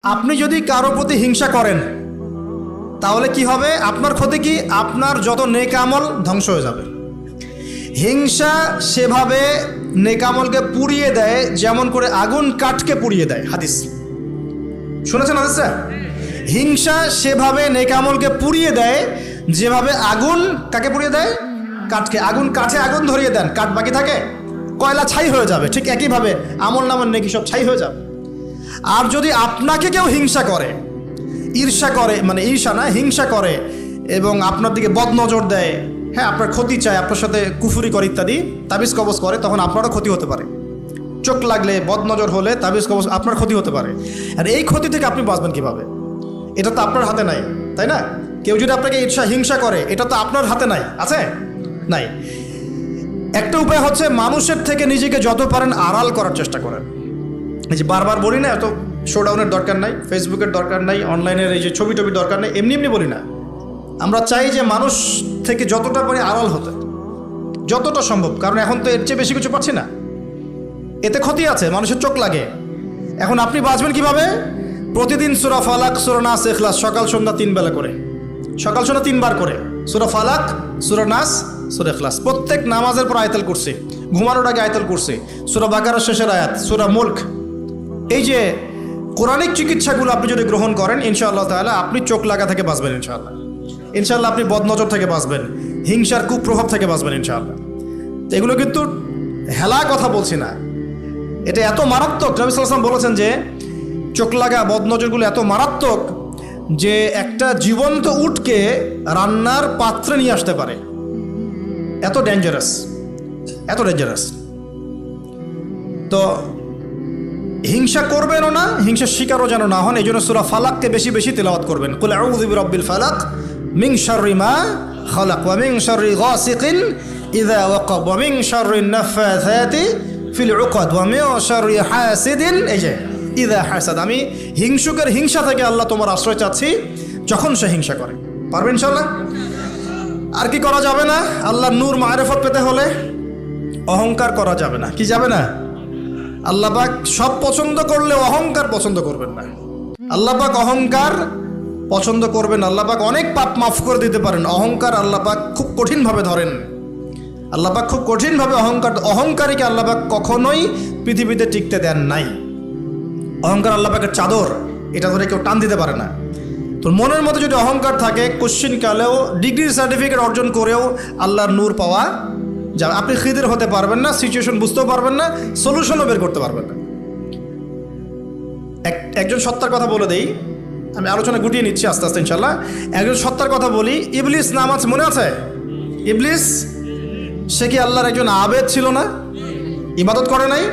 আপনি যদি কারো প্রতি হিংসা করেন তাহলে কি হবে? আপনার ক্ষতি কি? আপনার যত নেক আমল ধ্বংস হয়ে যাবে। হিংসা সেভাবে নেক আমলকে পুড়িয়ে দেয় যেমন করে আগুন কাঠকে পুড়িয়ে দেয়। হাদিস শুনেছেন হাদিসটা? হিংসা সেভাবে নেক আমলকে পুড়িয়ে দেয় যেভাবে আগুন কাকে পুড়িয়ে দেয়? কাঠকে। আগুন কাঠে আগুন ধরিয়ে দেন, কাঠ বাকি থাকে, কয়লা ছাই হয়ে যাবে। ঠিক একইভাবে আমল নামার নেকি সব ছাই হয়ে যাবে। আর যদি আপনাকে কেউ হিংসা করে, ঈর্ষা করে, মানে ঈর্ষা না, হিংসা করে এবং আপনার দিকে বদনজর দেয়, হ্যাঁ, আপনার ক্ষতি চায়, আপনার সাথে কুফুরি করে ইত্যাদি, তাবিজ কবজ করে, তখন আপনারও ক্ষতি হতে পারে। চোখ লাগলে, বদনজর হলে, তাবিজ কবজ, আপনার ক্ষতি হতে পারে। আর এই ক্ষতি থেকে আপনি বাঁচবেন কিভাবে? এটা তো আপনার হাতে নাই, তাই না? কেউ যদি আপনাকে ঈর্ষা হিংসা করে, এটা তো আপনার হাতে নাই, আছে? নাই। একটা উপায় হচ্ছে মানুষের থেকে নিজেকে যত পারেন আড়াল করার চেষ্টা করেন। এই যে বারবার বলি না, এত শোডাউনের দরকার নাই, ফেসবুকের দরকার নাই, অনলাইনের এই যে ছবি টবি দরকার নেই, এমনি এমনি বলি না। আমরা চাই যে মানুষ থেকে যতটা পারি আড়াল হতে, যতটা সম্ভব। কারণ এখন তো এর চেয়ে বেশি কিছু পাচ্ছি না, এতে ক্ষতি আছে, মানুষের চোখ লাগে। এখন আপনি বাঁচবেন কিভাবে? প্রতিদিন সূরা ফালাক, সূরা নাস, ইখলাস সকাল সন্ধ্যা 3 বেলা করে, সকাল সন্ধ্যা 3 বার করে সূরা ফালাক, সূরা নাস, সূরা ইখলাস। প্রত্যেক নামাজের পর আয়াতুল কুরসি, ঘুমানোর আগে আয়াতুল কুরসি, সূরা বাকারার শেষের আয়াত, সূরা মুলক। এই যে কোরআনিক চিকিৎসাগুলো আপনি যদি গ্রহণ করেন, ইনশাআল্লাহ তাআলা আপনি চোখ লাগা থেকে বাঁচবেন। ইনশাআল্লাহ ইনশাআল্লাহ আপনি বদনজর থেকে বাঁচবেন, হিংসার কুপ্রভাব থেকে বাঁচবেন ইনশাআল্লাহ। তো এগুলো কিন্তু হেলা কথা বলছি না, এটা এত মারাত্মক। নবী সাল্লাল্লাহু আলাইহি ওয়াসাল্লাম বলেছেন যে চোখ লাগা বদনজরগুলো এত মারাত্মক যে একটা জীবন্ত উটকে রান্নার পাত্রে নিয়ে আসতে পারে। এত ডেঞ্জারাস, এত ডেঞ্জারাস। তো হিংসা করবেনও না, হিংসার শিকারও যেন না হন। এই জন্য সূরা ফালাককে বেশি বেশি তিলাওয়াত করবেন। কুল আউযু বিরাব্বিল ফালাক মিন শাররি মা খালাক ওয়া মিন শাররি গাসিকিন ইযা ওয়াকাব ওয়া মিন শাররিন নাফাসাতি ফিল উকাদ ওয়া মিন শাররি হাসিদিন ইযা হাসাদ। আমি হিংসুকের হিংসা থেকে আল্লাহ তোমার আশ্রয় চাচ্ছি যখন সে হিংসা করে। পারবেন ইনশাআল্লাহ? আর কি করা যাবে না? আল্লাহর নূর মারিফত পেতে হলে অহংকার করা যাবে না। কি যাবে না? আল্লাহ পাক সব পছন্দ করলে অহংকার পছন্দ করবেন না। আল্লাহ পাক অহংকার পছন্দ করবেন। আল্লাহ পাক অনেক পাপ মাফ করে দিতে পারেন। অহংকার আল্লাহ পাক খুব কঠিনভাবে ধরেন। আল্লাহ পাক খুব কঠিনভাবে অহংকারীকে আল্লাহ পাক কখনোই পৃথিবীতে টিকতে দেন নাই। অহংকার আল্লাহ পাকের চাদর, এটা ধরে কেউ টান দিতে পারে না। তো মনের মধ্যে যদি অহংকার থাকে, কোশ্চিন কালেও, ডিগ্রি সার্টিফিকেট অর্জন করেও আল্লাহর নূর পাওয়া যা, আপনি খিদির হতে পারবেন না, সিচুয়েশন বুঝতেও পারবেন না, সলিউশনও বের করতে পারবেন না। একজন সত্তার কথা বলে দেই, আমি আলোচনা গুটিয়ে নিচ্ছি আস্তে আস্তে ইনশাল্লাহ। একজন সত্তার কথা বলি, ইবলিস নাম আছে, মনে আছে? ইবলিস, সে কি আল্লাহর একজন আবেদ ছিল না? ইবাদত করে নাই?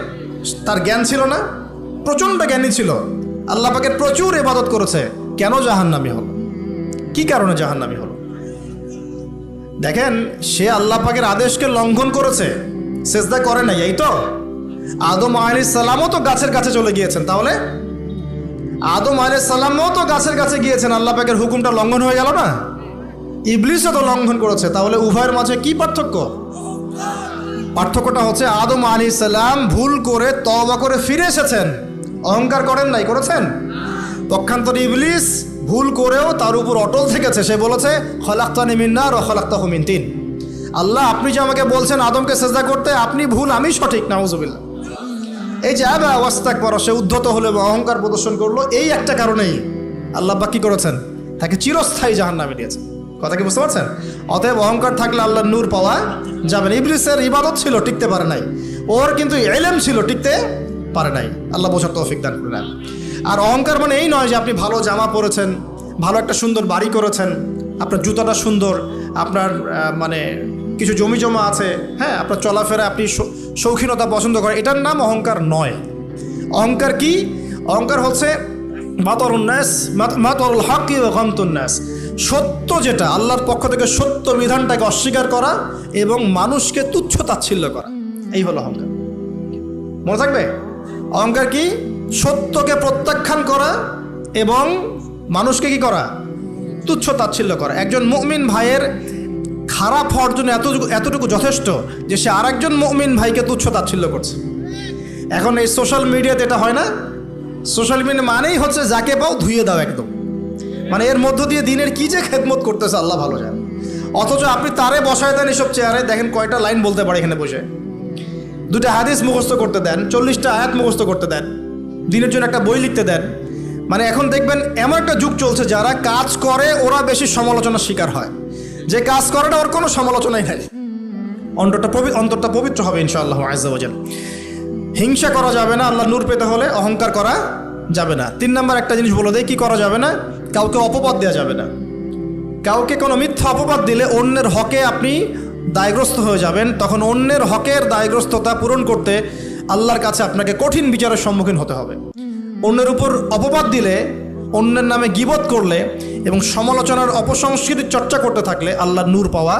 তার জ্ঞান ছিল না? প্রচণ্ড জ্ঞানী ছিল, আল্লাহ পাকের প্রচুর ইবাদত করেছে। কেন জাহান্নামী হলো? কি কারণে জাহান্নামী হলো? দেখেন, সে আল্লাহ পাকের আদেশকে লঙ্ঘন করেছে, সেজদা করে নাই, এই তো। আদম আলাইহিস সালামও তো গাছের কাছে চলে গিয়েছেন, তাহলে আদম আলাইহিস সালামও তো গাছের কাছে গিয়েছেন, আল্লাহ পাকের হুকুমটা লঙ্ঘন হয়ে গেল না? ইবলিসও তো লঙ্ঘন করেছে, তাহলে উভয়ের মাঝে কি পার্থক্য? পার্থক্যটা হচ্ছে আদম আলাইহিস সালাম ভুল করে তওবা করে ফিরে এসেছেন, অহংকার করেন নাই, করেছেন? পক্ষান্তরে ইবলিস ভুল করেও তার উপর অটল থেকেছে। সে বলেছে খলাকতানি মিন নার ওয়া খলাকতাহু মিন তিন। আল্লাহ, আপনি যে আমাকে বলছেন আদমকে সেজদা করতে, আপনি ভুল, আমি সঠিক। নাউজুবিল্লাহ। এই যে আবা ওয়াস্তাকবার, সে উদ্ধত হলো এবং অহংকার প্রদর্শন করলো, এই একটা কারণেই আল্লাহ পাক কি করেছেন? তাকে চিরস্থায়ী জাহান্নামে দিয়েছেন। কথা কি বুঝতে পারছেন? অতএব অহংকার থাকলে আল্লাহর নূর পাওয়া যাবে না। ইবলিসের ইবাদত ছিল, টিকতে পারে নাই। ওর কিন্তু ইলম ছিল, টিকতে পারে নাই। আল্লাহ বোঝার তৌফিক দান করেন। আর অহংকার মানে এই নয় যে আপনি ভালো জামা পরেছেন, ভালো একটা সুন্দর বাড়ি করেছেন, আপনার জুতাটা সুন্দর, আপনার মানে কিছু জমি জমা আছে, হ্যাঁ, আপনার চলাফেরা, আপনি শৌখিনতা পছন্দ করেন, এটার নাম অহংকার নয়। অহংকার কি? অহংকার হচ্ছে মাতরুল হক ওয়া গামতুন নাস, সত্য যেটা আল্লাহর পক্ষ থেকে, সত্য বিধানটাকে অস্বীকার করা এবং মানুষকে তুচ্ছ তাচ্ছিল্য করা, এই হলো অহংকার। মনে থাকবে? অহংকার কি? সত্যকে প্রত্যাখ্যান করা এবং মানুষকে কি করা? তুচ্ছ তাচ্ছিল্য করা। একজন মুমিন ভাইয়ের খারাপ হওয়ার জন্য এতটুকু যথেষ্ট যে সে আরেকজন মুমিন ভাইকে তুচ্ছ তাচ্ছিল্য করছে। এখন এই সোশ্যাল মিডিয়াতে এটা হয় না? সোশ্যাল মিডিয়া মানেই হচ্ছে যাকে পাও ধুয়ে দাও একদম, মানে এর মধ্য দিয়ে দিনের কি যে খেদমত করতেছে আল্লাহ ভালো জানে। অথচ আপনি তারে বসায় দেন এসব চেয়ারে, দেখেন কয়টা লাইন বলতে পারে এখানে বসে, দুটা হাদিস মুখস্থ করতে দেন, 40টা আয়াত মুখস্থ করতে দেন, দিনের জন্য একটা বই লিখতে দেন। মানে এখন দেখবেন এমন একটা যুগ চলছে, যারা কাজ করে ওরা বেশি সমালোচনার শিকার হয়, যে কাজ করে না ওর কোনো সমালোচনাই নাই। অন্তরটা পবিত্র হবে ইনশাআল্লাহ আজ্জা ওয়া জাল। হিংসা করা যাবে না, আল্লাহ নূর পেতে হলে অহংকার করা যাবে না। 3 নম্বর একটা জিনিস বলে দেয়, কি করা যাবে না? কাউকে অপবাদ দেওয়া যাবে না। কাউকে কোনো মিথ্যা অপবাদ দিলে অন্যের হকে আপনি দায়গ্রস্ত হয়ে যাবেন, তখন অন্যের হকের দায়গ্রস্ততা পূরণ করতে আল্লাহর কাছে আপনাকে কঠিন বিচারের সম্মুখীন হতে হবে। অন্যের উপর অপবাদ দিলে, অন্যের নামে গীবত করলে এবং সমালোচনার অপসংস্কৃতির চর্চা করতে থাকলে আল্লাহর নূর পাওয়া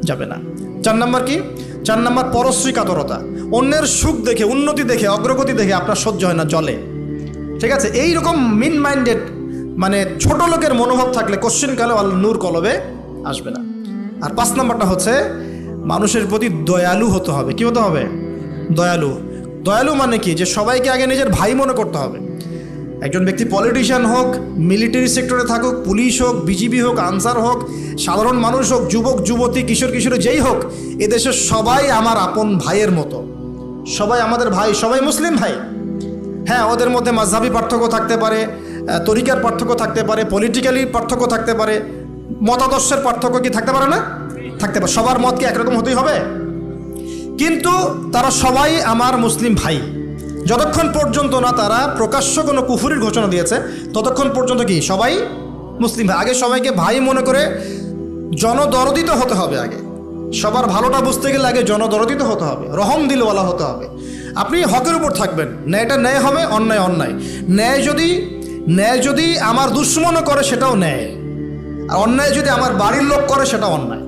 যাবে না। 4 নম্বর কি? 4 নম্বর পরশ্রী কাতরতা। অন্যের সুখ দেখে, উন্নতি দেখে, অগ্রগতি দেখে আপনার সহ্য হয় না, জলে। ঠিক আছে, এইরকম মিন মাইন্ডেড মানে ছোট লোকের মনোভাব থাকলে কোশ্চেন কালেও আল্লাহ নূর কলবে আসবে না। আর 5 নম্বরটা হচ্ছে মানুষের প্রতি দয়ালু হতে হবে। কি হতে হবে? দয়ালু। দয়ালু মানে কি? যে সবাইকে আগে নিজের ভাই মনে করতে হবে। একজন ব্যক্তি পলিটিশিয়ান হোক, মিলিটারি সেক্টরে থাকুক, পুলিশ হোক, বিজিবি হোক, আনসার হোক, সাধারণ মানুষ হোক, যুবক যুবতী, কিশোর কিশোরী যেই হোক, এদেশের সবাই আমার আপন ভাইয়ের মতো, সবাই আমাদের ভাই, সবাই মুসলিম ভাই। হ্যাঁ, ওদের মধ্যে মাযহাবী পার্থক্য থাকতে পারে, তরিকার পার্থক্য থাকতে পারে, পলিটিক্যালি পার্থক্য থাকতে পারে, মতাদর্শের পার্থক্য কি থাকতে পারে না? থাকতে পারে। সবার মত কি একরকম হতেই হবে? কিন্তু তারা সবাই আমার মুসলিম ভাই। যতক্ষণ পর্যন্ত না তারা প্রকাশ্য কোনো কুফরির ঘোষণা দিয়েছে, ততক্ষণ পর্যন্ত কি সবাই মুসলিম ভাই। আগে সবাইকে ভাই মনে করে জনদরদিত হতে হবে। আগে সবার ভালোটা বুঝতে গেলে আগে জনদরদিত হতে হবে, রহম দিলওয়ালা হতে হবে। আপনি হকের উপর থাকবেন, ন্যায়টা ন্যায় হবে, অন্যায় অন্যায়। ন্যায় যদি আমার দুশ্মনও করে সেটাও ন্যায়, আর অন্যায় যদি আমার বাড়ির লোক করে সেটাও অন্যায়।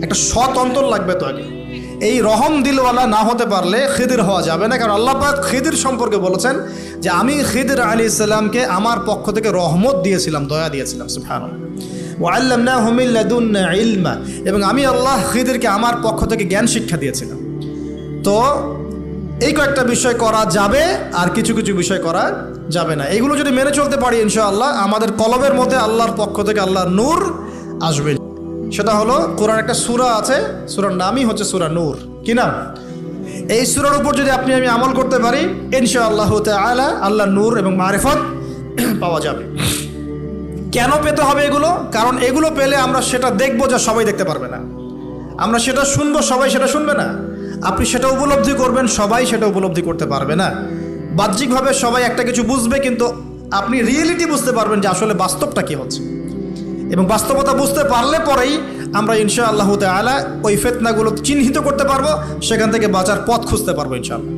একটা সৎ অন্তর লাগবে তো আগে। এই রহম দিলওয়ালা না হতে পারলে খিদির হওয়া যাবে না। কারণ আল্লাহ পাক খিদির সম্পর্কে বলেছেন যে আমি খিদির আলাইহিস সালামকে আমার পক্ষ থেকে রহমত দিয়েছিলাম, দয়া দিয়েছিলাম। সুবহানাল্লাহ। ওয়া আল্লামনাহু মিন লাদুন্না ইলমা, এবং আমি আল্লাহ খিদিরকে আমার পক্ষ থেকে জ্ঞান শিক্ষা দিয়েছিলাম। তো এই কয়েকটা বিষয় করা যাবে, আর কিছু কিছু বিষয় করা যাবে না। এইগুলো যদি মেনে চলতে পারি ইনশাআল্লাহ আমাদের কলবের মধ্যে আল্লাহর পক্ষ থেকে আল্লাহর নূর আসবে। সেটা হলো, কোরআন একটা সূরা আছে, সূরার নামই হচ্ছে সূরা নূর। কি নাম? এই সূরার উপর যদি আপনি আমি আমল করতে পারি ইনশাআল্লাহ তাআলা আল্লাহর নূর এবং মারিফত পাওয়া যাবে। কেন পেতে হবে এগুলো? কারণ এগুলো পেলে আমরা সেটা দেখবো যা সবাই দেখতে পারবে না, আমরা সেটা শুনবো সবাই সেটা শুনবে না, আপনি সেটা উপলব্ধি করবেন সবাই সেটা উপলব্ধি করতে পারবে না। বাহ্যিকভাবে সবাই একটা কিছু বুঝবে, কিন্তু আপনি রিয়েলিটি বুঝতে পারবেন যে আসলে বাস্তবটা কি হচ্ছে। এবং বাস্তবতা বুঝতে পারলে পরেই আমরা ইনশাআল্লাহ তাআলা ওই ফিতনাগুলো চিহ্নিত করতে পারবো, সেখান থেকে বাঁচার পথ খুঁজতে পারবো ইনশাআল্লাহ।